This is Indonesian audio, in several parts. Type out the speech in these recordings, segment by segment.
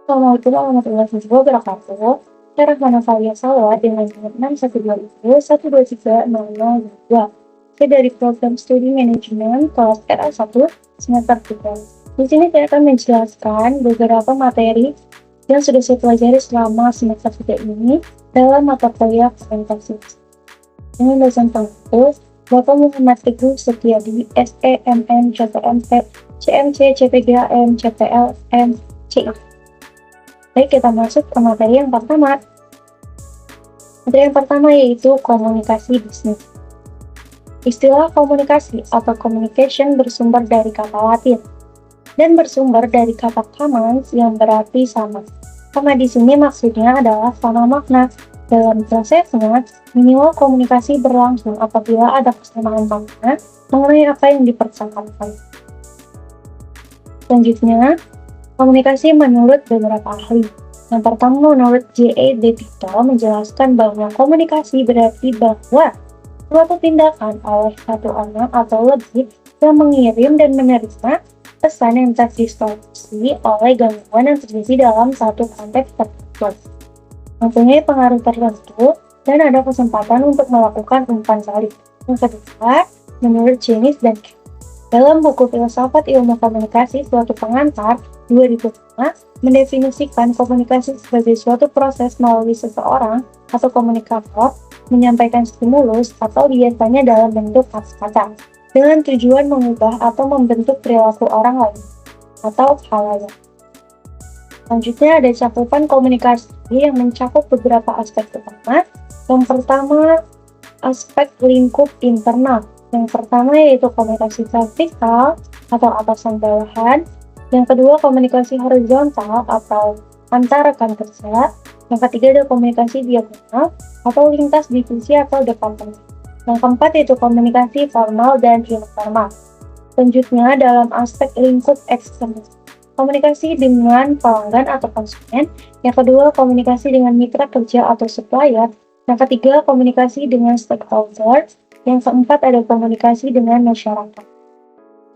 Assalamualaikum warahmatullahi wabarakatuh. Cara Manafalya Salwa dengan nomor 612-123-002. Saya dari program studi manajemen kelas RA1 semester 3. Di sini saya akan menjelaskan beberapa materi yang sudah saya pelajari selama semester 3 ini dalam mata kuliah komunikasi. Ini dosen kampus Bapak Muhammad Teguh Setiadi, SEMN, CTMP, CMC, CPGAM, CPLM, CI. Baik, kita masuk ke materi yang pertama. Materi yang pertama yaitu komunikasi bisnis. Istilah komunikasi atau communication bersumber dari kata Latin dan bersumber dari kata commons yang berarti sama. Sama di sini maksudnya adalah sama makna. Dalam prosesnya, minimal komunikasi berlangsung apabila ada kesamaan makna mengenai apa yang dipercakapkan. Selanjutnya, komunikasi menurut beberapa ahli. Yang pertama, menurut J.A. Depito menjelaskan bahwa komunikasi berarti bahwa suatu tindakan oleh satu orang atau lebih yang mengirim dan menerima pesan yang terdistorsi oleh gangguan yang terjadi dalam satu konteks tertentu, mempunyai pengaruh tertentu dan ada kesempatan untuk melakukan umpan balik. Yang kedua, menurut Janis dan Ken. Dalam buku Filsafat Ilmu Komunikasi Suatu Pengantar 2005 mendefinisikan komunikasi sebagai suatu proses melalui seseorang atau komunikator menyampaikan stimulus atau biasanya dalam bentuk kata-kata dengan tujuan mengubah atau membentuk perilaku orang lain atau hal lain. Selanjutnya ada cakupan komunikasi yang mencakup beberapa aspek utama. Yang pertama, aspek lingkup internal. Yang pertama yaitu komunikasi vertikal atau atasan bawahan. Yang kedua komunikasi horizontal atau antar rekan kerja. Yang ketiga ada komunikasi diagonal atau lintas divisi atau departemen. Yang keempat yaitu komunikasi formal dan informal. Selanjutnya dalam aspek lingkup eksternal, komunikasi dengan pelanggan atau konsumen. Yang kedua komunikasi dengan mitra kerja atau supplier. Yang ketiga komunikasi dengan stakeholder. Yang keempat ada komunikasi dengan masyarakat.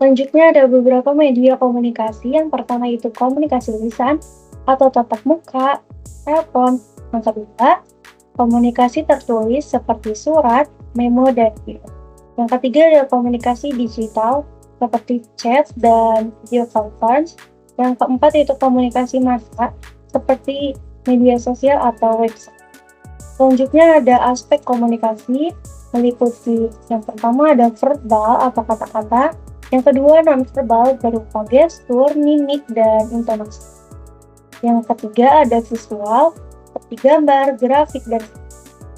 Selanjutnya ada beberapa media komunikasi. Yang pertama itu komunikasi lisan atau tatap muka, telepon. Yang kedua, komunikasi tertulis seperti surat, memo, dan video. Yang ketiga ada komunikasi digital seperti chat dan video conference. Yang keempat itu komunikasi massa seperti media sosial atau website. Selanjutnya ada aspek komunikasi meliputi yang pertama ada verbal atau kata-kata, yang kedua non-verbal berupa gestur, mimik, dan intonasi. Yang ketiga ada visual seperti gambar, grafik, dan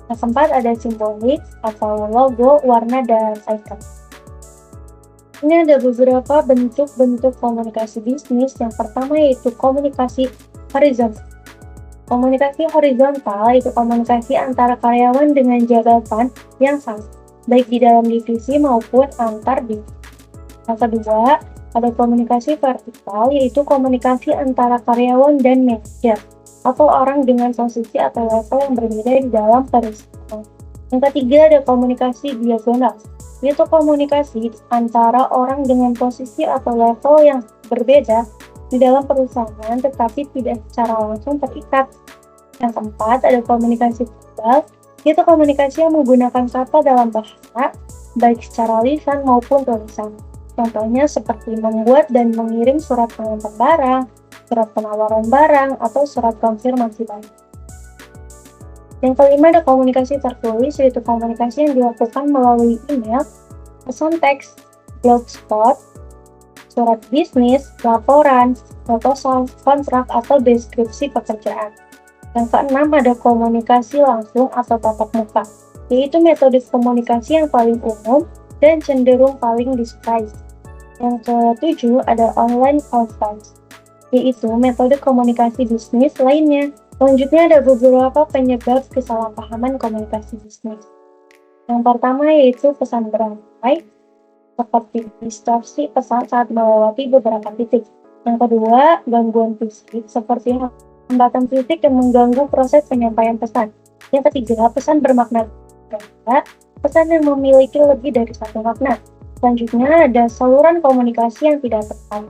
yang keempat ada simbolik atau logo, warna, dan icon. Ini ada beberapa bentuk-bentuk komunikasi bisnis. Yang pertama yaitu komunikasi horizontal. Komunikasi horizontal itu komunikasi antara karyawan dengan jabatan yang sama, baik di dalam divisi maupun antar divisi. Yang kedua, ada komunikasi vertikal, yaitu komunikasi antara karyawan dan manajer, atau orang dengan posisi atau level yang berbeda di dalam perusahaan. Yang ketiga, ada komunikasi diagonal, yaitu komunikasi antara orang dengan posisi atau level yang berbeda di dalam perusahaan tetapi tidak secara langsung terikat. Yang keempat ada komunikasi verbal, yaitu komunikasi yang menggunakan kata dalam bahasa baik secara lisan maupun tulisan. Contohnya seperti membuat dan mengirim surat pengantar barang, surat penawaran barang, atau surat konfirmasi barang. Yang kelima ada komunikasi tertulis, yaitu komunikasi yang dilakukan melalui email, pesan teks, blogspot, surat bisnis, laporan, proposal, kontrak, atau deskripsi pekerjaan. Yang keenam ada komunikasi langsung atau tatap muka, yaitu metode komunikasi yang paling umum dan cenderung paling disukai. Yang ketujuh ada online conference, yaitu metode komunikasi bisnis lainnya. Selanjutnya ada beberapa penyebab kesalahpahaman komunikasi bisnis. Yang pertama yaitu pesan berantai, seperti distorsi pesan saat melewati beberapa titik. Yang kedua, gangguan fisik, seperti hambatan fisik yang mengganggu proses penyampaian pesan. Yang ketiga, pesan bermakna ganda, pesan yang memiliki lebih dari satu makna. Selanjutnya, ada saluran komunikasi yang tidak tepat.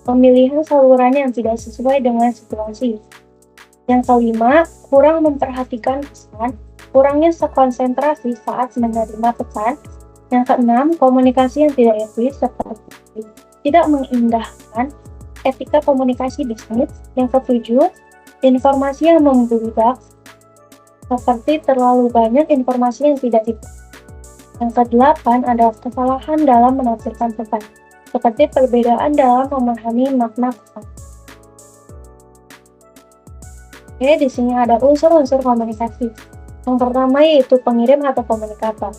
pemilihan saluran yang tidak sesuai dengan situasi. Yang kelima, kurang memperhatikan pesan, kurangnya konsentrasi saat menerima pesan. Yang keenam, komunikasi yang tidak etis seperti tidak mengindahkan etika komunikasi bisnis. Yang ketujuh, informasi yang membludak seperti terlalu banyak informasi yang tidak diperlukan. Yang kedelapan adalah kesalahan dalam menafsirkan pesan, seperti perbedaan dalam memahami makna pesan. Oke, di sini ada unsur-unsur komunikasi. Yang pertama yaitu pengirim atau komunikator.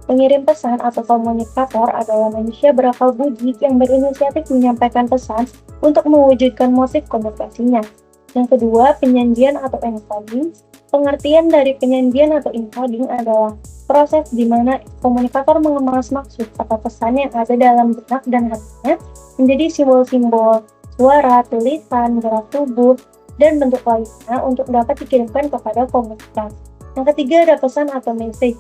Pengirim pesan atau komunikator adalah manusia berakal budi yang berinisiatif menyampaikan pesan untuk mewujudkan motif komunikasinya. Yang kedua, penyajian atau encoding. Pengertian dari penyajian atau encoding adalah proses di mana komunikator mengemas maksud atau pesan yang ada dalam benak dan hatinya menjadi simbol-simbol, suara, tulisan, gerak tubuh, dan bentuk lainnya untuk dapat dikirimkan kepada komunitas. Yang ketiga ada pesan atau message.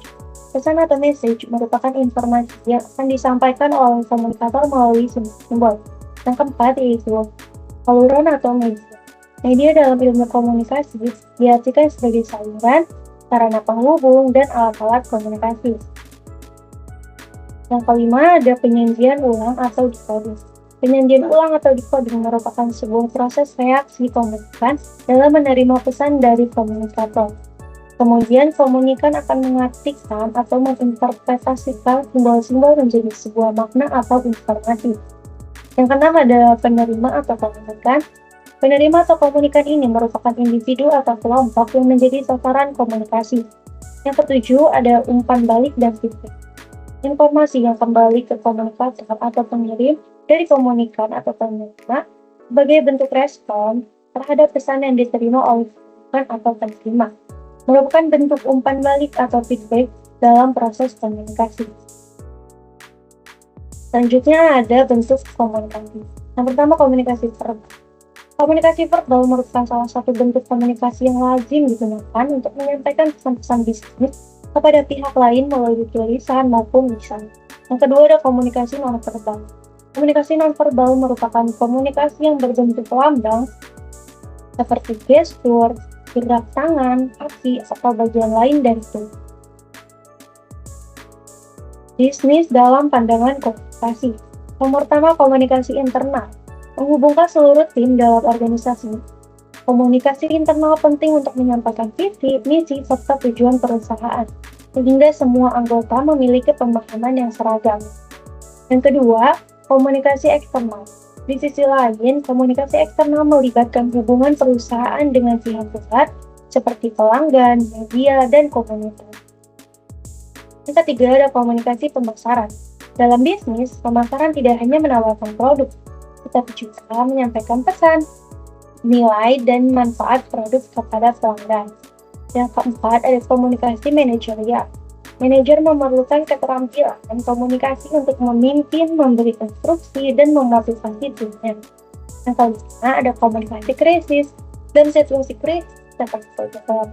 Pesan atau message merupakan informasi yang akan disampaikan oleh komunikator melalui simbol. Yang keempat yaitu saluran atau media. Media dalam ilmu komunikasi diartikan sebagai saluran, sarana penghubung, dan alat-alat komunikasi. Yang kelima ada penyajian ulang atau decoding. Penyajian ulang atau decoding merupakan sebuah proses reaksi komunikan dalam menerima pesan dari komunikator. Kemudian komunikan akan mengartikan atau menginterpretasikan simbol-simbol menjadi sebuah makna atau informasi. Yang keenam ada penerima atau komunikan. Penerima atau komunikan ini merupakan individu atau kelompok yang menjadi sasaran komunikasi. Yang ketujuh ada umpan balik dan feedback. Informasi yang kembali ke komunikator atau pengirim dari komunikan atau penerima sebagai bentuk respon terhadap pesan yang diterima oleh komunikan atau penerima, merupakan bentuk umpan balik atau feedback dalam proses komunikasi. Selanjutnya ada bentuk komunikasi. Yang pertama komunikasi verbal. Komunikasi verbal merupakan salah satu bentuk komunikasi yang lazim digunakan untuk menyampaikan pesan-pesan bisnis kepada pihak lain melalui tulisan maupun lisan. Yang kedua ada komunikasi non-verbal. Komunikasi non-verbal merupakan komunikasi yang berbentuk lambang seperti gestur, gerak tangan, kaki, atau bagian lain dari tubuh. Bisnis dalam pandangan komunikasi. Yang pertama, komunikasi internal. Menghubungkan seluruh tim dalam organisasi. Komunikasi internal penting untuk menyampaikan visi, misi, serta tujuan perusahaan, sehingga semua anggota memiliki pemahaman yang seragam. Yang kedua, komunikasi eksternal. Di sisi lain, komunikasi eksternal melibatkan hubungan perusahaan dengan pihak luar, seperti pelanggan, media, dan komunitas. Yang ketiga ada komunikasi pemasaran. Dalam bisnis, pemasaran tidak hanya menawarkan produk, tetapi juga menyampaikan pesan, nilai, dan manfaat produk kepada pelanggan. Yang keempat ada komunikasi manajerial. Manajer memerlukan keterampilan komunikasi untuk memimpin, memberi instruksi, dan memotivasi timnya. Yang kelima ada komunikasi krisis. Dan situasi krisis seperti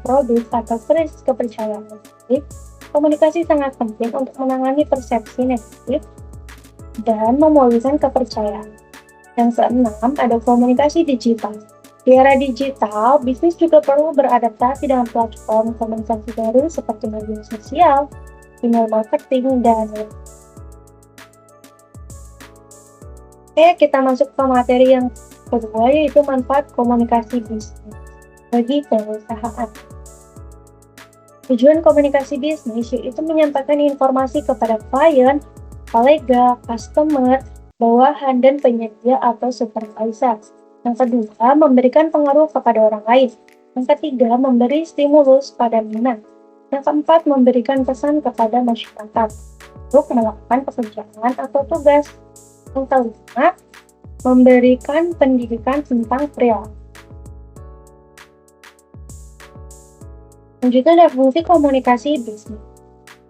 produk atau krisis kepercayaan publik, komunikasi sangat penting untuk menangani persepsi negatif dan memulihkan kepercayaan. Yang keenam ada komunikasi digital. Di era digital, bisnis juga perlu beradaptasi dengan platform komunikasi baru seperti media sosial, email marketing, dan Oke, kita masuk ke materi yang kedua, yaitu manfaat komunikasi bisnis bagi perusahaan. Tujuan komunikasi bisnis yaitu menyampaikan informasi kepada klien, kolega, customer, bawahan, dan penyedia atau supervisor. Yang kedua, memberikan pengaruh kepada orang lain. Yang ketiga, memberi stimulus pada minat. Yang keempat, memberikan pesan kepada masyarakat untuk melakukan pekerjaan atau tugas. Yang kelima, memberikan pendidikan tentang perilaku. Selanjutnya ada fungsi komunikasi bisnis.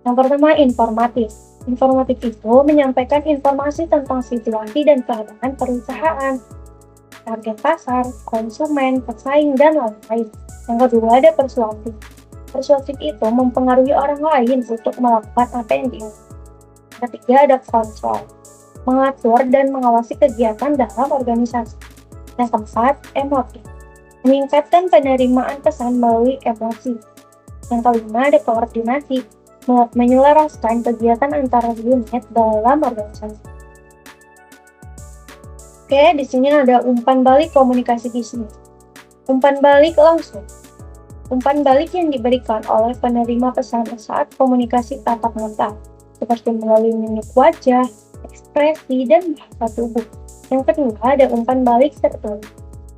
Yang pertama, informatif. Informatif itu menyampaikan informasi tentang situasi dan keadaan perusahaan, target pasar, konsumen, pesaing, dan lain-lain. Yang kedua ada persuasif. Persuasif itu mempengaruhi orang lain untuk melakukan apa yang diinginkan. Ketiga ada kontrol. Mengatur dan mengawasi kegiatan dalam organisasi. Yang keempat, emotif. Meningkatkan penerimaan pesan melalui emosi. Yang kelima, ada koordinasi. Menyelaraskan kegiatan antara unit dalam organisasi. Oke, di sini ada umpan balik komunikasi bisnis. Umpan balik langsung. Umpan balik yang diberikan oleh penerima pesan saat komunikasi tatap muka, seperti melalui mimik wajah, ekspresi, dan bahasa tubuh. Yang kedua, ada umpan balik tertulis.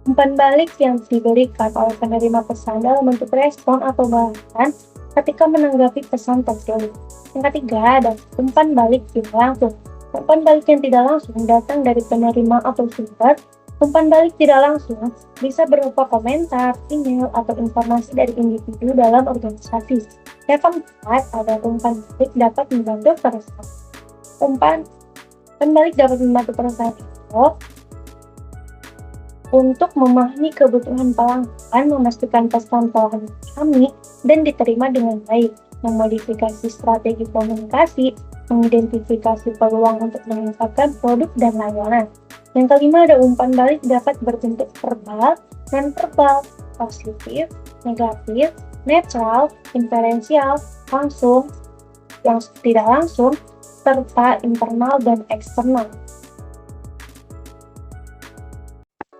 Umpan balik yang diberikan oleh penerima pesan dalam bentuk respon atau balasan ketika menanggapi pesan tertulis. Yang ketiga, ada umpan balik tidak langsung. Umpan balik yang tidak langsung datang dari penerima atau sumber. Umpan balik tidak langsung bisa berupa komentar, email, atau informasi dari individu dalam organisasi. Yang keempat, ada umpan balik dapat membantu perusahaan. Umpan balik dapat membantu perusahaan itu untuk memahami kebutuhan pelanggan, memastikan pesan telah dipahami dan diterima dengan baik, memodifikasi strategi komunikasi, mengidentifikasi peluang untuk meningkatkan produk dan layanan. Yang kelima, ada umpan balik dapat berbentuk verbal, non-verbal, positif, negatif, netral, inferensial, langsung, yang tidak langsung, serta internal dan eksternal.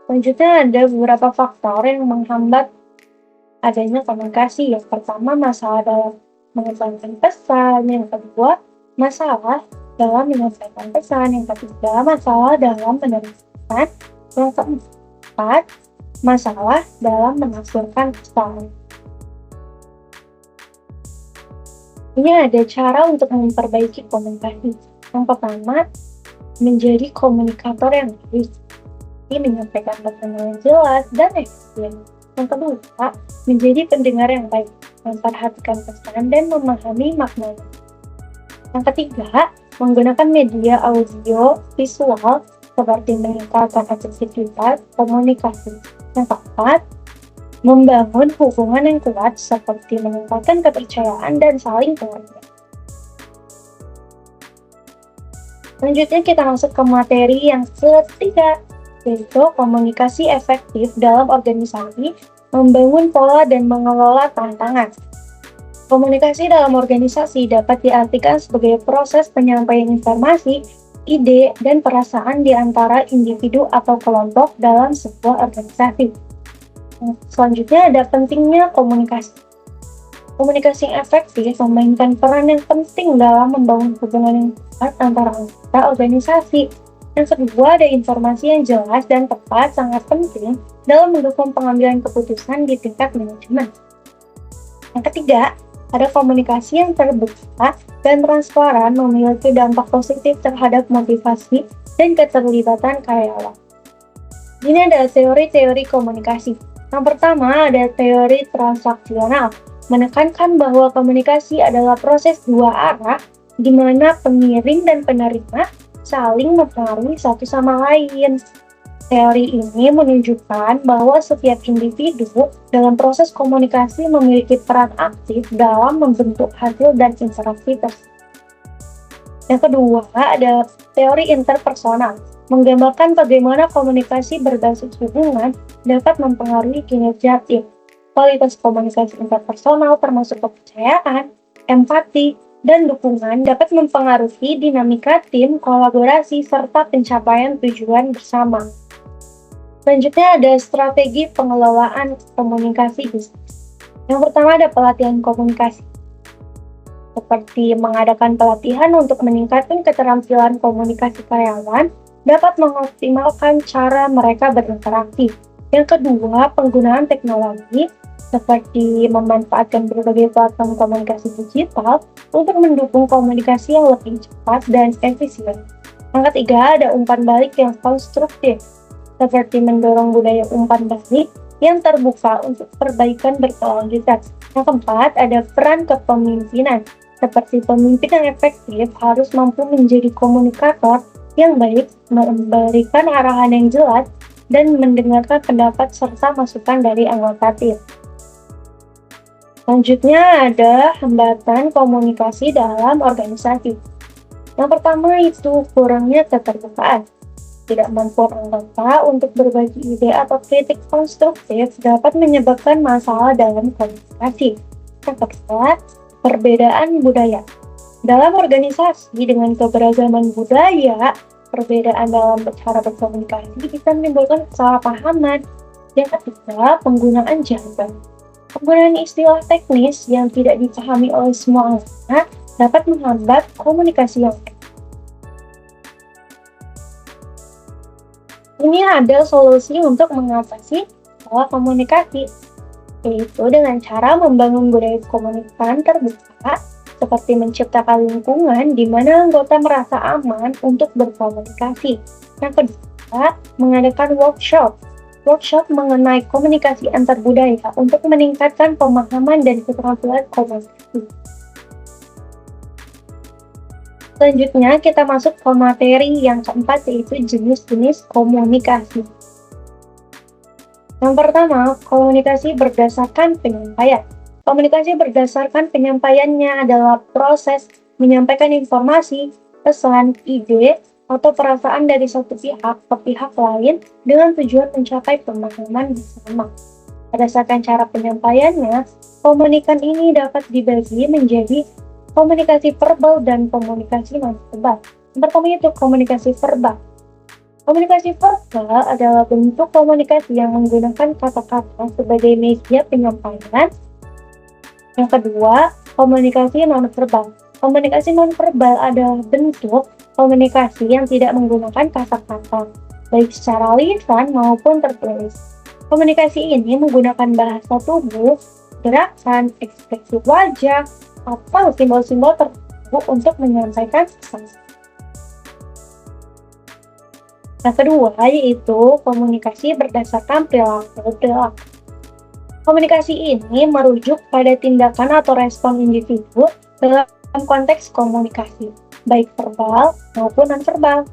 Selanjutnya ada beberapa faktor yang menghambat adanya komunikasi. Yang pertama, masalah dalam menyampaikan pesan. Yang kedua, masalah dalam menyampaikan pesan. Yang ketiga, masalah dalam menerima pesan. Yang keempat, masalah dalam menafsirkan pesan. Ini ada cara untuk memperbaiki komunikasi. Yang pertama, menjadi komunikator yang baik. Menyampaikan pesan yang jelas dan efisien. Yang kedua, menjadi pendengar yang baik, memperhatikan pesan dan memahami maknanya. Yang ketiga, menggunakan media audio visual seperti meningkatkan aksesibilitas komunikasi. Yang keempat, membangun hubungan yang kuat seperti meningkatkan kepercayaan dan saling pengertian. Selanjutnya kita masuk ke materi yang ketiga, yaitu komunikasi efektif dalam organisasi, membangun pola dan mengelola tantangan. Komunikasi dalam organisasi dapat diartikan sebagai proses penyampaian informasi, ide, dan perasaan di antara individu atau kelompok dalam sebuah organisasi. Selanjutnya ada pentingnya komunikasi. Komunikasi yang efektif memainkan peran yang penting dalam membangun hubungan yang kuat antara anggota organisasi. Yang kedua, ada informasi yang jelas dan tepat sangat penting dalam mendukung pengambilan keputusan di tingkat manajemen. Yang ketiga, ada komunikasi yang terbuka dan transparan memiliki dampak positif terhadap motivasi dan keterlibatan karyawan. Ini ada teori-teori komunikasi. Yang pertama, ada teori transaksional, menekankan bahwa komunikasi adalah proses dua arah di mana pengirim dan penerima saling mempengaruhi satu sama lain. Teori ini menunjukkan bahwa setiap individu dalam proses komunikasi memiliki peran aktif dalam membentuk hasil dan interaksi tersebut. Yang kedua, ada teori interpersonal, menggambarkan bagaimana komunikasi berbasis hubungan dapat mempengaruhi kinerja tim. Kualitas komunikasi interpersonal termasuk kepercayaan, empati, dan dukungan dapat mempengaruhi dinamika tim, kolaborasi, serta pencapaian tujuan bersama. Selanjutnya ada strategi pengelolaan komunikasi bisnis. Yang pertama ada pelatihan komunikasi. Seperti mengadakan pelatihan untuk meningkatkan keterampilan komunikasi karyawan, dapat mengoptimalkan cara mereka berinteraksi. Yang kedua, penggunaan teknologi seperti memanfaatkan berbagai platform komunikasi digital untuk mendukung komunikasi yang lebih cepat dan efisien. Yang ketiga, ada umpan balik yang konstruktif, seperti mendorong budaya umpan balik yang terbuka untuk perbaikan berkelanjutan. Yang keempat, ada peran kepemimpinan, seperti pemimpin yang efektif harus mampu menjadi komunikator yang baik, memberikan arahan yang jelas, dan mendengarkan pendapat serta masukan dari anggota tim. Selanjutnya ada hambatan komunikasi dalam organisasi. Yang pertama itu kurangnya keterbukaan. Ketidakmampuan anggota untuk berbagi ide atau kritik konstruktif dapat menyebabkan masalah dalam komunikasi. Yang kedua, perbedaan budaya. Dalam organisasi dengan keberagaman budaya, perbedaan dalam cara berkomunikasi bisa menimbulkan kesalahpahaman. Yang ketiga, penggunaan jargon. Penggunaan istilah teknis yang tidak dipahami oleh semua anggota dapat menghambat komunikasi yang baik. Ini ada solusi untuk mengatasi salah komunikasi, yaitu dengan cara membangun budaya komunikasi terbuka, seperti menciptakan lingkungan di mana anggota merasa aman untuk berkomunikasi. Yang kedua, mengadakan workshop mengenai komunikasi antar budaya untuk meningkatkan pemahaman dan keterampilan komunikasi. Selanjutnya, kita masuk ke materi yang keempat, yaitu jenis-jenis komunikasi. Yang pertama, komunikasi berdasarkan penyampaian. Komunikasi berdasarkan penyampaiannya adalah proses menyampaikan informasi, pesan, ide, atau perasaan dari satu pihak ke pihak lain dengan tujuan mencapai pemahaman bersama. Berdasarkan cara penyampaiannya, komunikan ini dapat dibagi menjadi komunikasi verbal dan komunikasi non-verbal. Yang pertama itu komunikasi verbal. Komunikasi verbal adalah bentuk komunikasi yang menggunakan kata-kata sebagai media penyampaian. Yang kedua, komunikasi non-verbal. Komunikasi non-verbal adalah bentuk komunikasi yang tidak menggunakan kata-kata, baik secara lisan maupun tertulis. Komunikasi ini menggunakan bahasa tubuh, gerakan, ekspresi wajah, atau simbol-simbol tertentu untuk menyampaikan pesan. Yang kedua, yaitu komunikasi berdasarkan perilaku. Komunikasi ini merujuk pada tindakan atau respon individu dalam konteks komunikasi, baik verbal maupun non-verbal.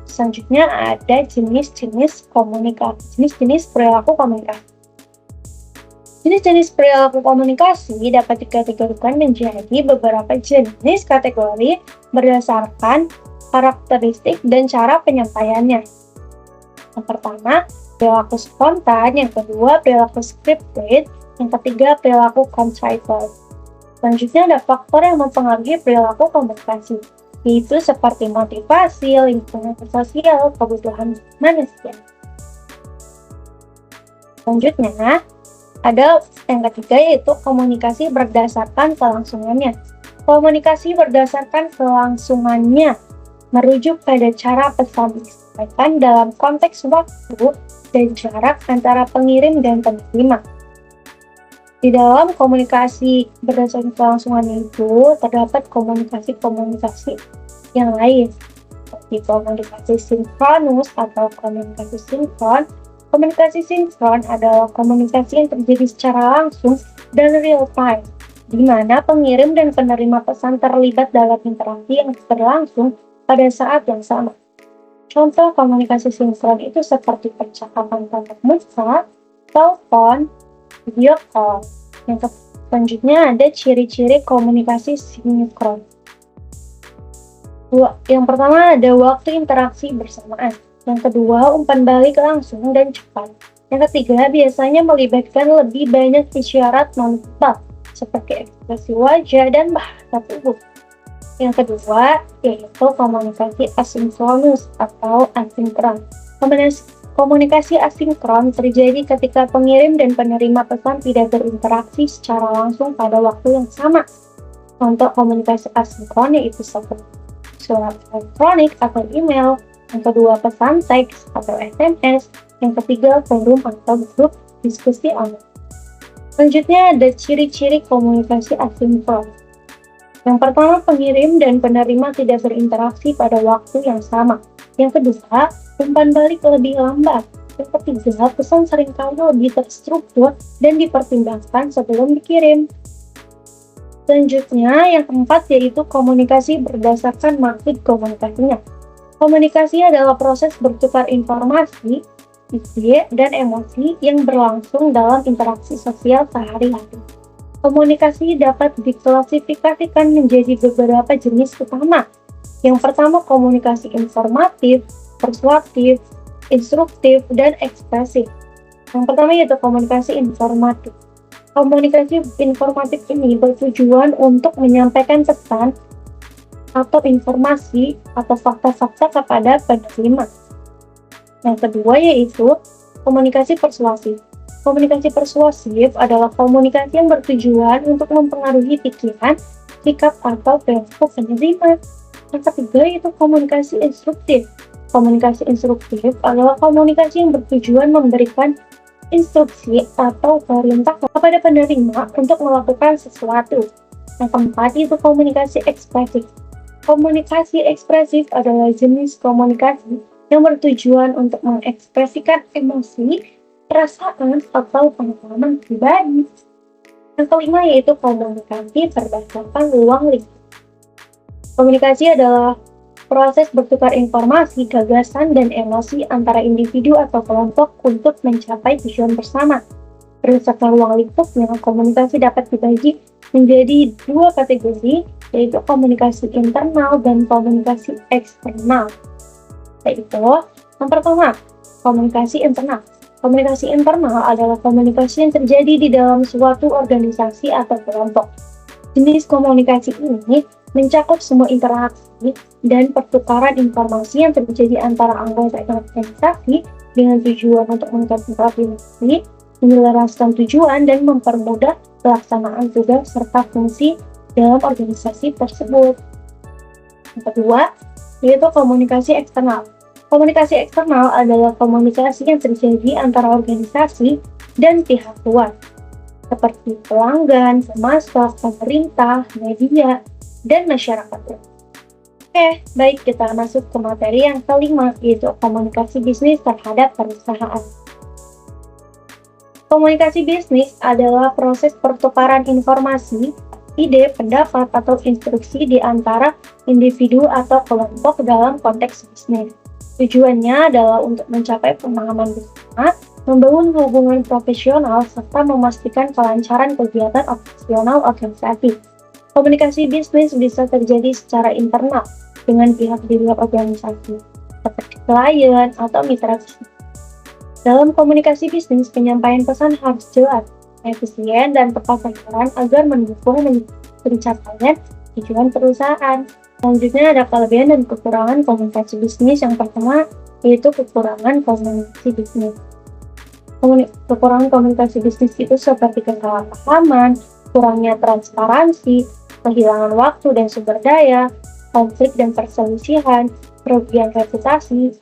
Selanjutnya ada jenis-jenis komunikasi, jenis-jenis perilaku komunikasi. Jenis-jenis perilaku komunikasi dapat dikategorikan menjadi beberapa jenis kategori berdasarkan karakteristik dan cara penyampaiannya. Yang pertama, perilaku spontan, yang kedua, perilaku scripted, yang ketiga, perilaku contrived. Selanjutnya ada faktor yang mempengaruhi perilaku komunikasi, yaitu seperti motivasi, lingkungan sosial, kebutuhan manusia. Selanjutnya, ada yang ketiga, yaitu komunikasi berdasarkan kelangsungannya. Komunikasi berdasarkan kelangsungannya merujuk pada cara pesan disampaikan dalam konteks waktu dan jarak antara pengirim dan penerima. Di dalam komunikasi berdasarkan kelangsungan itu terdapat komunikasi-komunikasi yang lain, seperti komunikasi sinkronus atau komunikasi sinkron. Komunikasi sinkron adalah komunikasi yang terjadi secara langsung dan real time, di mana pengirim dan penerima pesan terlibat dalam interaksi yang berlangsung pada saat yang sama. Contoh komunikasi sinkron itu seperti percakapan tatap muka, telepon, video call. Yang selanjutnya ada ciri-ciri komunikasi sinkron. Yang pertama ada waktu interaksi bersamaan. Yang kedua, umpan balik langsung dan cepat. Yang ketiga, biasanya melibatkan lebih banyak isyarat non-verbal, seperti ekspresi wajah dan bahasa tubuh. Yang kedua, yaitu komunikasi asinkronus atau asinkron. Komunikasi asinkron terjadi ketika pengirim dan penerima pesan tidak berinteraksi secara langsung pada waktu yang sama. Contoh komunikasi asinkron yaitu seperti surat elektronik atau email. Yang kedua, pesan teks atau SMS. Yang ketiga, forum atau grup diskusi online. Selanjutnya ada ciri-ciri komunikasi asinkron. Yang pertama, pengirim dan penerima tidak berinteraksi pada waktu yang sama. Yang kedua, umpan balik lebih lambat. Yang ketiga, pesan seringkali lebih terstruktur dan dipertimbangkan sebelum dikirim. Selanjutnya, yang keempat yaitu komunikasi berdasarkan maksud komunikasinya. Komunikasi adalah proses bertukar informasi, ide, dan emosi yang berlangsung dalam interaksi sosial sehari-hari. Komunikasi dapat diklasifikasikan menjadi beberapa jenis utama. Yang pertama, komunikasi informatif, persuasif, instruktif, dan ekspresif. Yang pertama yaitu komunikasi informatif. Komunikasi informatif ini bertujuan untuk menyampaikan pesan atau informasi atau fakta-fakta kepada penerima. Yang kedua yaitu komunikasi persuasif. Komunikasi persuasif adalah komunikasi yang bertujuan untuk mempengaruhi pikiran, sikap, atau perilaku penerima. Yang ketiga yaitu komunikasi instruktif. Komunikasi instruktif adalah komunikasi yang bertujuan memberikan instruksi atau perintah kepada penerima untuk melakukan sesuatu. Yang keempat itu komunikasi ekspresif. Komunikasi ekspresif adalah jenis komunikasi yang bertujuan untuk mengekspresikan emosi, perasaan, atau pengalaman pribadi. Yang kelima yaitu komunikasi berdasarkan ruang lingkup. Komunikasi adalah proses bertukar informasi, gagasan, dan emosi antara individu atau kelompok untuk mencapai tujuan bersama. Berdasarkan ruang lingkupnya, komunikasi dapat dibagi menjadi dua kategori, yaitu komunikasi internal dan komunikasi eksternal. Yaitu, yang pertama, komunikasi internal. Komunikasi internal adalah komunikasi yang terjadi di dalam suatu organisasi atau kelompok. Jenis komunikasi ini mencakup semua interaksi dan pertukaran informasi yang terjadi antara anggota organisasi dengan tujuan untuk meningkatkan koordinasi, menyelaraskan tujuan, dan mempermudah pelaksanaan tugas serta fungsi dalam organisasi tersebut. Yang kedua, yaitu komunikasi eksternal. Komunikasi eksternal adalah komunikasi yang terjadi antara organisasi dan pihak luar, seperti pelanggan, pemasok, pemerintah, media, dan masyarakat. Oke, baik, kita masuk ke materi yang kelima, yaitu komunikasi bisnis terhadap perusahaan. Komunikasi bisnis adalah proses pertukaran informasi, ide, pendapat, atau instruksi di antara individu atau kelompok dalam konteks bisnis. Tujuannya adalah untuk mencapai pemahaman bersama, membangun hubungan profesional, serta memastikan kelancaran kegiatan operasional organisasi. Komunikasi bisnis bisa terjadi secara internal dengan pihak di luar organisasi, seperti klien atau mitra bisnis. Dalam komunikasi bisnis, penyampaian pesan harus jelas, efisien, dan tepat sasaran agar mendukung pencapaian tujuan perusahaan. Selanjutnya ada kelebihan dan kekurangan komunikasi bisnis. Yang pertama yaitu kekurangan komunikasi bisnis. Kekurangan komunikasi bisnis itu seperti kesalahpahaman, kurangnya transparansi, kehilangan waktu dan sumber daya, konflik dan perselisihan, kerugian reputasi.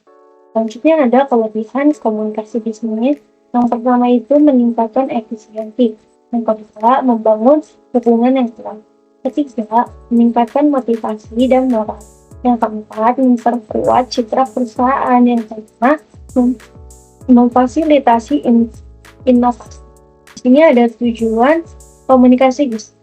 Selanjutnya ada kelebihan komunikasi bisnis. Yang pertama itu meningkatkan efisiensi. Yang kedua, membangun hubungan yang kuat. Ketiga, meningkatkan motivasi dan moral. Yang keempat, memperkuat citra perusahaan. Yang kelima, memfasilitasi inovasi. Di sini ada tujuan komunikasi bisnis.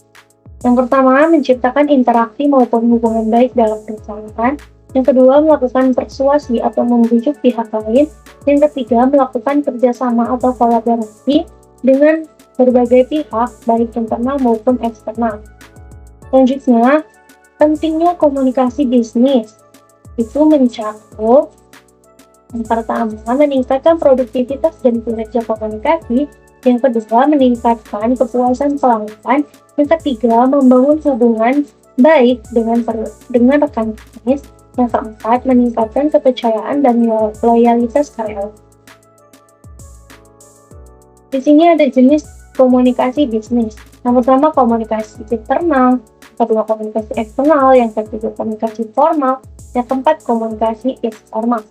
Yang pertama, menciptakan interaksi maupun hubungan baik dalam perusahaan. Yang kedua, melakukan persuasi atau membujuk pihak lain. Yang ketiga, melakukan kerjasama atau kolaborasi dengan berbagai pihak, baik internal maupun eksternal. Selanjutnya, pentingnya komunikasi bisnis itu mencakup yang pertama, meningkatkan produktivitas dan kinerja komunikasi. Yang kedua, meningkatkan kepuasan pelanggan. Yang ketiga, membangun hubungan baik dengan rekan bisnis. Yang keempat, meningkatkan kepercayaan dan loyalitas karyawan. Di sini ada jenis komunikasi bisnis. Yang pertama, komunikasi internal. Kedua, komunikasi eksternal. Yang ketiga, komunikasi formal. Yang keempat, komunikasi informal.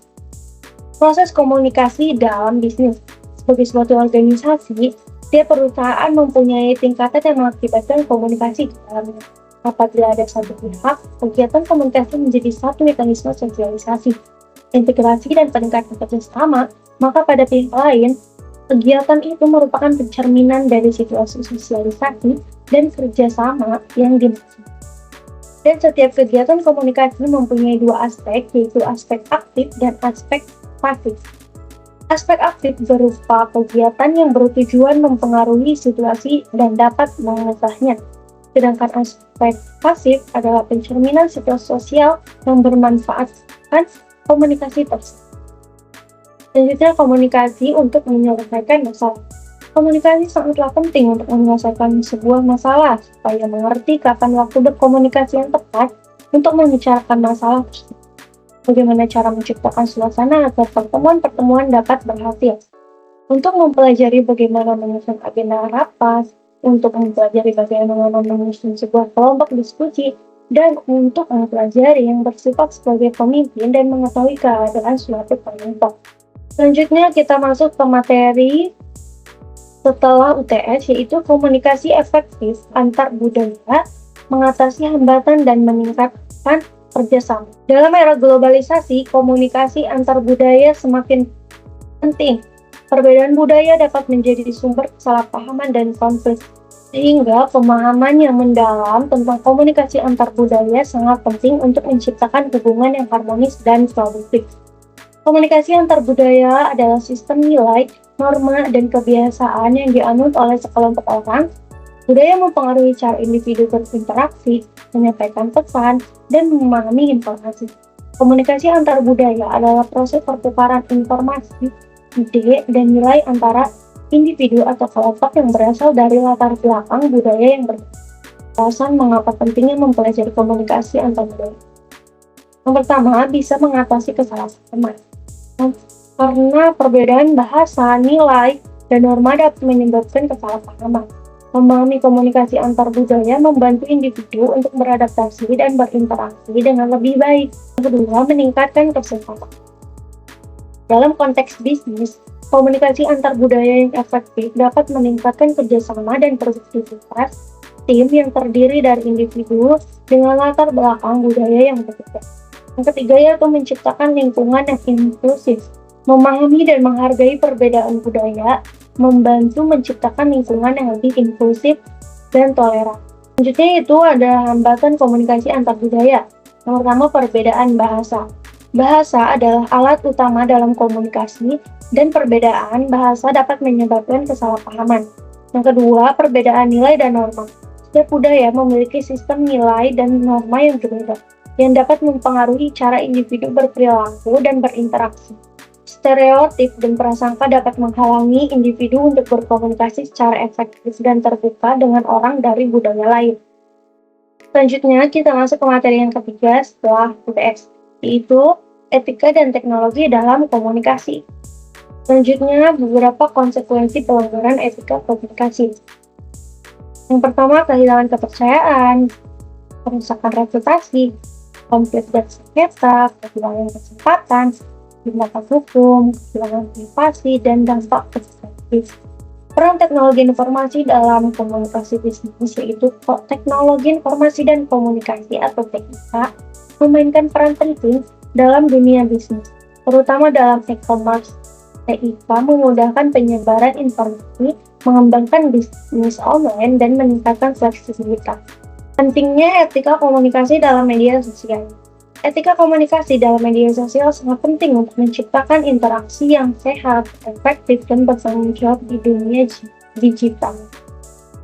Proses komunikasi dalam bisnis. Sebagai suatu organisasi, setiap perusahaan mempunyai tingkatan yang mengakibatkan komunikasi di dalamnya. Apabila ada satu pihak, kegiatan komunikasi menjadi satu mekanisme sosialisasi, integrasi, dan peningkatan kerjasama, maka pada pihak lain, kegiatan itu merupakan pencerminan dari situasi sosialisasi dan kerjasama yang dimaksud. Dan setiap kegiatan komunikasi mempunyai dua aspek, yaitu aspek aktif dan aspek pasif. Aspek aktif berupa kegiatan yang bertujuan mempengaruhi situasi dan dapat mengubahnya. Sedangkan aspek pasif adalah pencerminan situasi sosial yang bermanfaatkan komunikasi tersebut. Selanjutnya, komunikasi untuk menyelesaikan masalah. Komunikasi sangatlah penting untuk menyelesaikan sebuah masalah, supaya mengerti kapan waktu berkomunikasi yang tepat untuk membicarakan masalah tersebut. Bagaimana cara menciptakan suasana agar pertemuan-pertemuan dapat berhasil. Untuk mempelajari bagaimana menyusun agenda rapat, untuk mempelajari bagaimana menyusun sebuah kelompok diskusi, dan untuk mempelajari yang bersifat sebagai pemimpin dan mengetahui keadaan suatu kelompok. Selanjutnya kita masuk ke materi setelah UTS, yaitu komunikasi efektif antar budaya, mengatasi hambatan dan meningkatkan kerjasama. Dalam era globalisasi, komunikasi antar budaya semakin penting. Perbedaan budaya dapat menjadi sumber kesalahpahaman dan konflik, sehingga pemahaman yang mendalam tentang komunikasi antar budaya sangat penting untuk menciptakan hubungan yang harmonis dan produktif. Komunikasi antar budaya adalah sistem nilai, norma, dan kebiasaan yang dianut oleh sekelompok orang. Budaya mempengaruhi cara individu berinteraksi, menyampaikan pesan, dan memahami informasi. Komunikasi antar budaya adalah proses pertukaran informasi, ide, dan nilai antara individu atau kelompok yang berasal dari latar belakang budaya yang berbeda. Alasan mengapa pentingnya mempelajari komunikasi antar budaya. Yang pertama, bisa mengatasi kesalahpahaman. Karena perbedaan bahasa, nilai, dan norma dapat menyebabkan kesalahpahaman. Memahami komunikasi antar budaya membantu individu untuk beradaptasi dan berinteraksi dengan lebih baik. Yang kedua, meningkatkan keseimbangan. Dalam konteks bisnis, komunikasi antar budaya yang efektif dapat meningkatkan kerjasama dan produktivitas tim yang terdiri dari individu dengan latar belakang budaya yang berbeda. Yang ketiga, yaitu menciptakan lingkungan yang inklusif. Memahami dan menghargai perbedaan budaya membantu menciptakan lingkungan yang lebih inklusif dan toleran. Selanjutnya itu ada hambatan komunikasi antar budaya. Yang pertama, perbedaan bahasa. Bahasa adalah alat utama dalam komunikasi, dan perbedaan bahasa dapat menyebabkan kesalahpahaman. Yang kedua, perbedaan nilai dan norma. Setiap budaya memiliki sistem nilai dan norma yang berbeda, yang dapat mempengaruhi cara individu berperilaku dan berinteraksi. Stereotip dan prasangka dapat menghalangi individu untuk berkomunikasi secara efektif dan terbuka dengan orang dari budaya lain. Selanjutnya, kita masuk ke materi yang ketiga setelah UTS, yaitu etika dan teknologi dalam komunikasi. Selanjutnya, beberapa konsekuensi pelanggaran etika komunikasi. Yang pertama, kehilangan kepercayaan, kerusakan reputasi, konflik dan sengketa, kehilangan kesempatan, tindakan hukum, kehilangan privasi, dan dampak negatif. Peran teknologi informasi dalam komunikasi bisnis, yaitu teknologi informasi dan komunikasi atau TIK, memainkan peran penting dalam dunia bisnis, terutama dalam e-commerce. TIK memudahkan penyebaran informasi, mengembangkan bisnis online, dan meningkatkan fleksibilitas. Pentingnya etika komunikasi dalam media sosial. Etika komunikasi dalam media sosial sangat penting untuk menciptakan interaksi yang sehat, efektif, dan bertanggung jawab di dunia digital.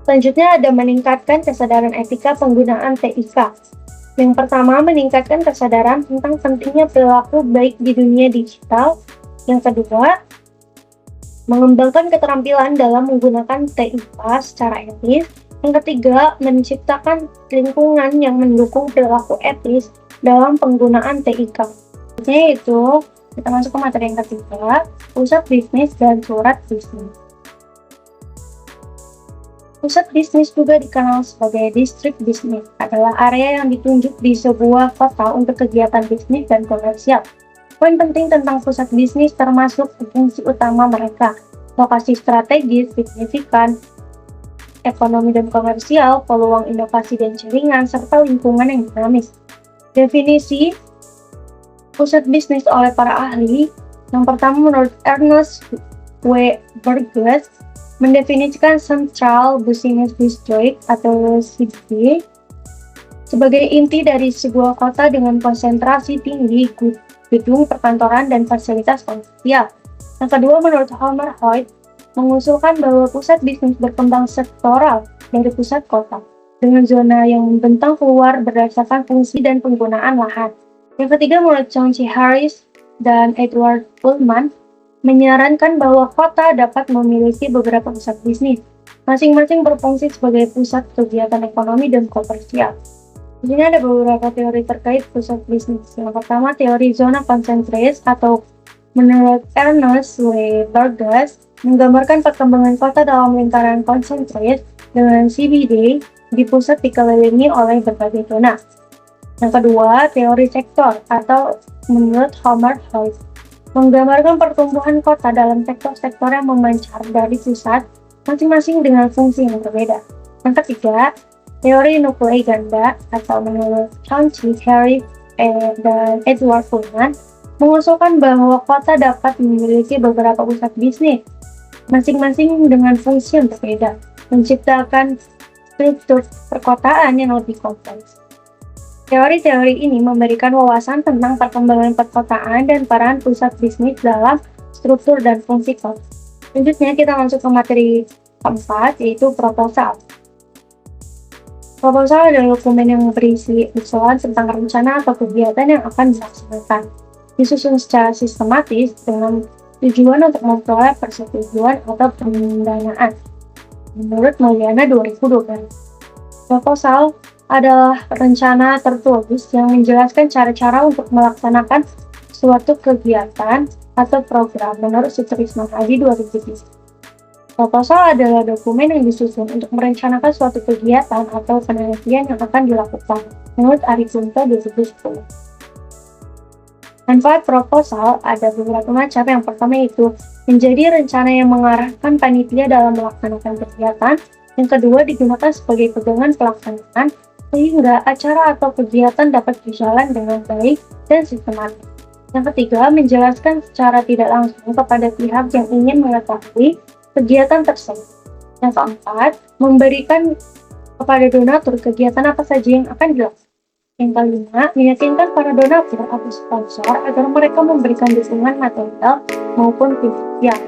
Selanjutnya ada meningkatkan kesadaran etika penggunaan TIK. Yang pertama, meningkatkan kesadaran tentang pentingnya perilaku baik di dunia digital. Yang kedua, mengembangkan keterampilan dalam menggunakan TIK secara etis. Yang ketiga, menciptakan lingkungan yang mendukung perilaku etis dalam penggunaan TIK. Yaitu, kita masuk ke materi yang ketiga, pusat bisnis dan surat bisnis. Pusat bisnis juga dikenal sebagai distrik bisnis, adalah area yang ditunjuk di sebuah kota untuk kegiatan bisnis dan komersial. Poin penting tentang pusat bisnis termasuk fungsi utama mereka, lokasi strategis, signifikan, ekonomi dan komersial, peluang inovasi dan jaringan, serta lingkungan yang dinamis. Definisi pusat bisnis oleh para ahli. Yang pertama, menurut Ernest W. Burgess, mendefinisikan Central Business District atau CBD sebagai inti dari sebuah kota dengan konsentrasi tinggi gedung perkantoran dan fasilitas komersial. Yang kedua, menurut Homer Hoyt, mengusulkan bahwa pusat bisnis berkembang sektoral dari pusat kota, dengan zona yang membentang keluar berdasarkan fungsi dan penggunaan lahan. Yang ketiga, menurut John C. Harris dan Edward Pullman, menyarankan bahwa kota dapat memiliki beberapa pusat bisnis, masing-masing berfungsi sebagai pusat kegiatan ekonomi dan komersial. Di sini ada beberapa teori terkait pusat bisnis. Yang pertama, teori zona konsentris atau menurut Ernest W. Burgess, menggambarkan perkembangan kota dalam lingkaran konsentris dengan CBD di pusat dikelilingi oleh berbagai zona. Yang kedua, teori sektor atau menurut Howard Hughes, menggambarkan pertumbuhan kota dalam sektor-sektor yang memancar dari pusat masing-masing dengan fungsi yang berbeda. Yang ketiga, teori nuklei ganda atau menurut Chauncey, Harry, dan Edward Pullman, mengusulkan bahwa kota dapat memiliki beberapa pusat bisnis, masing-masing dengan fungsi yang berbeda, menciptakan struktur perkotaan yang lebih kompleks. Teori-teori ini memberikan wawasan tentang perkembangan perkotaan dan peran pusat bisnis dalam struktur dan fungsi kota. Selanjutnya kita masuk ke materi keempat, yaitu proposal. Proposal adalah dokumen yang berisi usulan tentang rencana atau kegiatan yang akan dilaksanakan, disusun secara sistematis dengan tujuan untuk memperoleh persetujuan atau pendanaan. Menurut Mulyana 2012, proposal adalah rencana tertulis yang menjelaskan cara-cara untuk melaksanakan suatu kegiatan atau program menurut Sutrisno Hadi 2007. Proposal adalah dokumen yang disusun untuk merencanakan suatu kegiatan atau penelitian yang akan dilakukan menurut Ari Kunto 2010. Manfaat proposal ada beberapa macam. Yang pertama itu menjadi rencana yang mengarahkan panitia dalam melaksanakan kegiatan. Yang kedua, digunakan sebagai pegangan pelaksanaan sehingga acara atau kegiatan dapat berjalan dengan baik dan sistematis. Yang ketiga, menjelaskan secara tidak langsung kepada pihak yang ingin mengetahui kegiatan tersebut. Yang keempat, memberikan kepada donatur kegiatan apa saja yang akan dilakukan. Yang kelima, meyakinkan para donatur atau sponsor agar mereka memberikan dukungan material maupun finansial.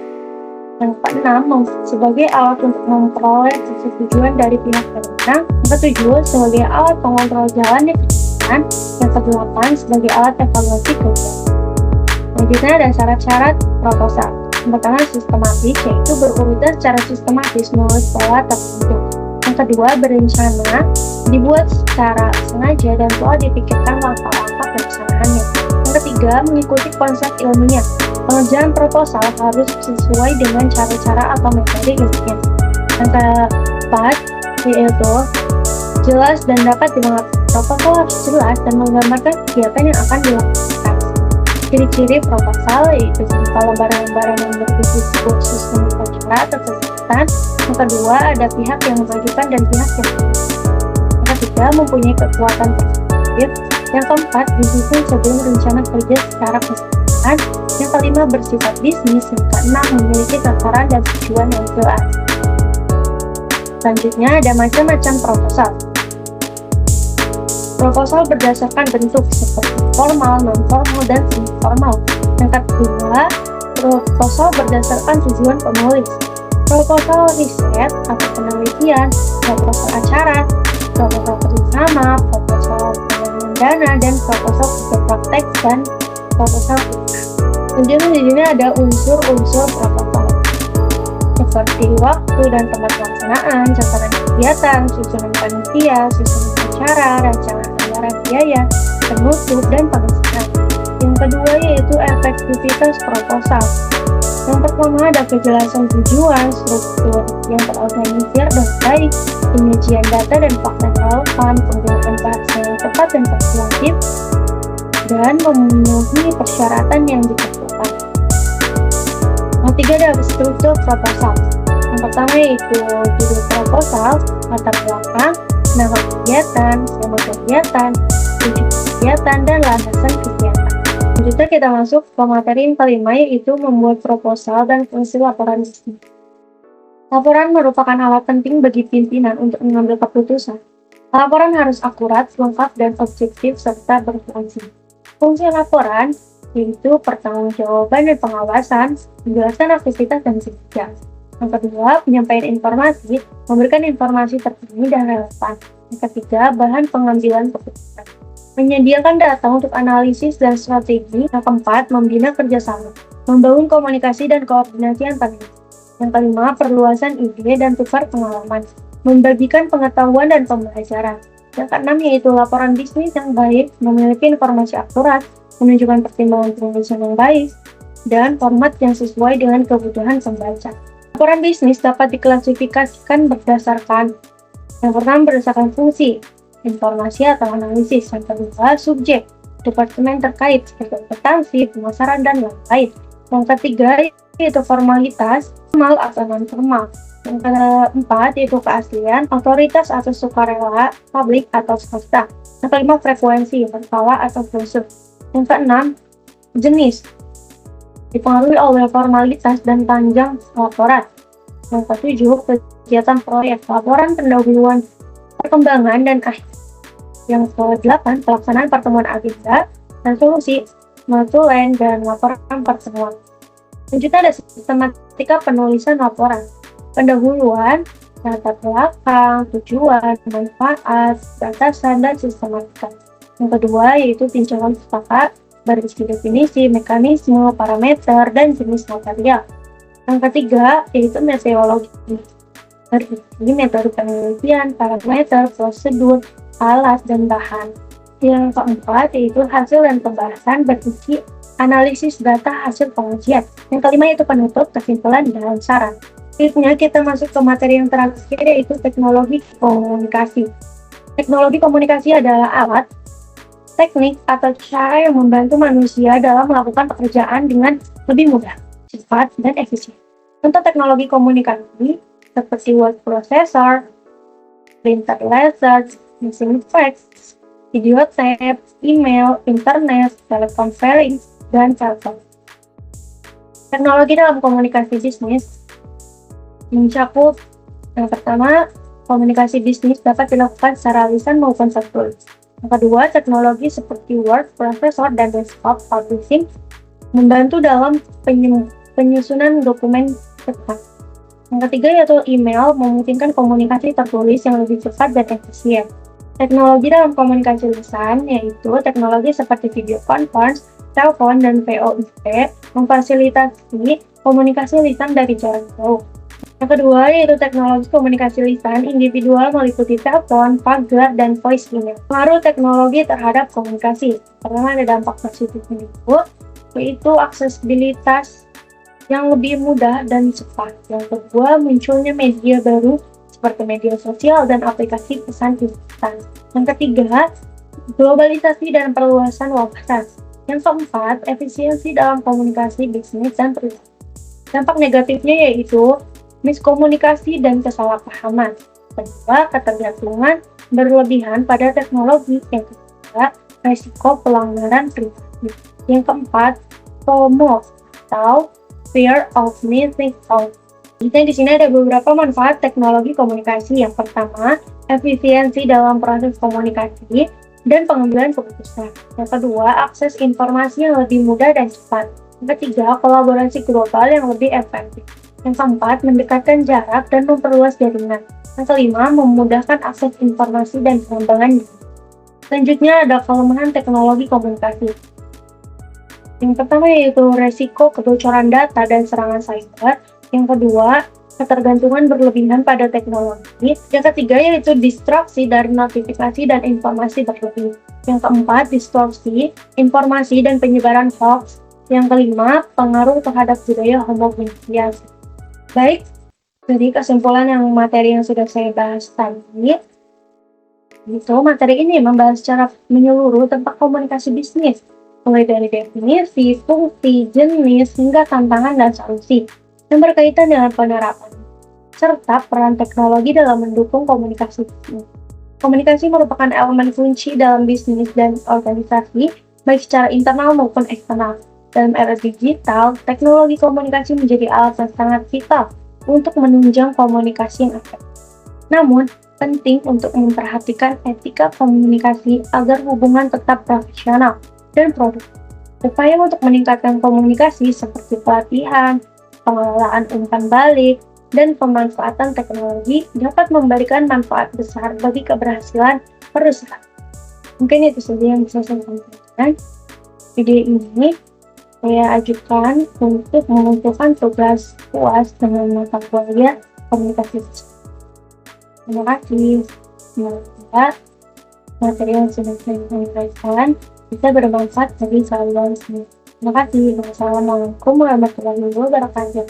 Yang keenam, sebagai alat untuk memperoleh persetujuan dari pihak berwenang. Yang ketujuh, sebagai alat pengontrol jalannya kegiatan. Yang kedelapan, sebagai alat evaluasi kegiatan. Selanjutnya ada syarat-syarat proposal. Yang pertama, sistematis, yaitu berurutan secara sistematis menurut pola tertentu. Yang kedua, berencana, dibuat secara sengaja dan telah dipikirkan langkah-langkah pelaksanaannya. Yang ketiga, mengikuti konsep ilmiah. Pengerjaan proposal harus sesuai dengan cara-cara atau metode ilmiah. Yang keempat, yaitu jelas dan dapat dimengerti. Proposal harus jelas dan menggambarkan kegiatan yang akan dilakukan. Ciri-ciri proposal yaitu berupa lembaran-lembaran yang berisi sebuah sistem acara atau kegiatan. Yang kedua, ada pihak yang mengajukan dan pihak yang mengajukan. Yang ketiga, mempunyai kekuatan perspektif. Yang keempat, disusun sebelum rencana kerja secara keseluruhan. Yang kelima, bersifat bisnis. Yang keenam, memiliki tataran dan tujuan yang jelas. Selanjutnya, ada macam-macam proposal. Proposal berdasarkan bentuk seperti formal, non-formal, dan informal. Yang ketiga, proposal berdasarkan tujuan penulis. Proposal riset atau penelitian, proposal acara, proposal kerjasama, proposal pengembangan dana, dan proposal kerja praktek, dan proposal kita. Kemudian di sini ada unsur-unsur proposal seperti waktu dan tempat pelaksanaan, catatan kegiatan, susunan panitia, susunan acara, rancangan anggaran biaya, penutup, dan pengesahan. Yang kedua yaitu efektivitas proposal. Yang pertama ada kejelasan tujuan, struktur yang terorganisir dan baik, penyajian data dan fakta relevan, penggunaan bahasa yang tepat dan persuasif, dan memenuhi persyaratan yang ditentukan. Yang ketiga ada struktur proposal. Yang pertama yaitu judul proposal, latar belakang, nama kegiatan, tema kegiatan, tujuan kegiatan, dan landasan kegiatan. Selanjutnya kita masuk ke materi yang kelima, yaitu membuat proposal dan fungsi laporan resmi. Laporan merupakan alat penting bagi pimpinan untuk mengambil keputusan. Laporan harus akurat, lengkap, dan objektif serta berfungsi. Fungsi laporan yaitu pertanggungjawaban dan pengawasan, menjelaskan aktivitas dan kinerja. Yang kedua, penyampaian informasi, memberikan informasi terkini dan relevan. Yang ketiga, bahan pengambilan keputusan, menyediakan data untuk analisis dan strategi. Yang keempat, membina kerjasama, Membangun komunikasi dan koordinasi antar tim. Yang kelima, perluasan ide dan tukar pengalaman. Membagikan pengetahuan dan pembelajaran. Yang keenam yaitu laporan bisnis yang baik, memiliki informasi akurat, menunjukkan pertimbangan penulisan yang baik, dan format yang sesuai dengan kebutuhan pembaca. Laporan bisnis dapat diklasifikasikan berdasarkan yang pertama berdasarkan fungsi, informasi atau analisis, yang kedua subjek, departemen terkait seperti akuntansi, pemasaran, dan lain-lain. Yang ketiga yaitu formalitas, formal atau non-formal. Yang keempat yaitu keaslian, otoritas atau sukarela, publik atau swasta. Yang kelima frekuensi, berkala atau khusus. Yang keenam jenis, dipengaruhi oleh formalitas dan panjang laporan. Yang ketujuh kegiatan proyek, laporan pendahuluan, perkembangan, dan akhir. Yang ke-8 pelaksanaan pertemuan agenda dan solusi, notulen, dan laporan pertemuan. Selanjutnya ada sistematika penulisan laporan, pendahuluan, latar belakang, tujuan, manfaat, batasan, dan sistematika. Yang kedua yaitu tinjauan pustaka berisi definisi, mekanisme, parameter, dan jenis material. Yang ketiga yaitu metodologi, berisi metode penelitian, parameter, prosedur, alat, dan bahan. Yang keempat yaitu hasil dan pembahasan berisi analisis data hasil pengujian. Yang kelima yaitu penutup, kesimpulan, dan saran. Selanjutnya kita masuk ke materi yang terakhir yaitu teknologi komunikasi. Teknologi komunikasi adalah alat, teknik, atau cara yang membantu manusia dalam melakukan pekerjaan dengan lebih mudah, cepat, dan efisien. Contoh teknologi komunikasi seperti word processor, printer laser, mesin fax, video tape, email, internet, teleconference, dan telepon. Teknologi dalam komunikasi bisnis mencakup yang pertama, komunikasi bisnis dapat dilakukan secara lisan maupun tertulis. Yang kedua, teknologi seperti Word, Processor, dan Desktop Publishing membantu dalam penyusunan dokumen cepat. Yang ketiga yaitu email memungkinkan komunikasi tertulis yang lebih cepat dan efisien. Teknologi dalam komunikasi lisan yaitu teknologi seperti video conference, telepon, dan VoIP memfasilitasi komunikasi lisan dari jarak jauh. Yang kedua yaitu teknologi komunikasi lisan individual meliputi telepon, pager, dan voice email. Pengaruh teknologi terhadap komunikasi. Pertama ada dampak positifnya yaitu aksesibilitas yang lebih mudah dan cepat. Yang kedua munculnya media baru seperti media sosial dan aplikasi pesan instan. Yang ketiga globalisasi dan perluasan wawasan. Yang keempat efisiensi dalam komunikasi bisnis dan pribadi. Dampak negatifnya yaitu miskomunikasi dan kesalahpahaman. Kedua, ketergantungan berlebihan pada teknologi. Yang ketiga, resiko pelanggaran privasi. Yang keempat, FOMO atau fear of missing out. Jadi di sini ada beberapa manfaat teknologi komunikasi. Yang pertama, efisiensi dalam proses komunikasi dan pengambilan keputusan. Yang kedua, akses informasi yang lebih mudah dan cepat. Yang ketiga, kolaborasi global yang lebih efektif. Yang keempat, mendekatkan jarak dan memperluas jaringan. Yang kelima, memudahkan akses informasi dan pengembangan diri. Selanjutnya ada kelemahan teknologi komunikasi. Yang pertama yaitu resiko kebocoran data dan serangan cyber. Yang kedua, ketergantungan berlebihan pada teknologi. Yang ketiga yaitu distraksi dari notifikasi dan informasi berlebih. Yang keempat, distorsi informasi dan penyebaran hoax. Yang kelima, pengaruh terhadap budaya homogenisasi. Baik, jadi kesimpulan materi yang sudah saya bahas tadi, materi ini membahas secara menyeluruh tentang komunikasi bisnis, mulai dari definisi, fungsi, jenis, hingga tantangan dan solusi yang berkaitan dengan penerapan, serta peran teknologi dalam mendukung komunikasi bisnis. Komunikasi merupakan elemen kunci dalam bisnis dan organisasi, baik secara internal maupun eksternal. Dalam era digital, teknologi komunikasi menjadi alat yang sangat vital untuk menunjang komunikasi yang efektif. Namun, penting untuk memperhatikan etika komunikasi agar hubungan tetap profesional dan produktif. Upaya untuk meningkatkan komunikasi seperti pelatihan, pengelolaan umpan balik, dan pemanfaatan teknologi dapat memberikan manfaat besar bagi keberhasilan perusahaan. Mungkin itu saja yang bisa saya sampaikan. Video ini saya ajukan untuk mengumpulkan tugas UAS dengan mata kuliah komunikasi. Terima kasih. Semoga materi yang sudah saya sampaikan bisa bermanfaat bagi kalian semua. Terima kasih. Wassalamualaikum warahmatullahi wabarakatuh.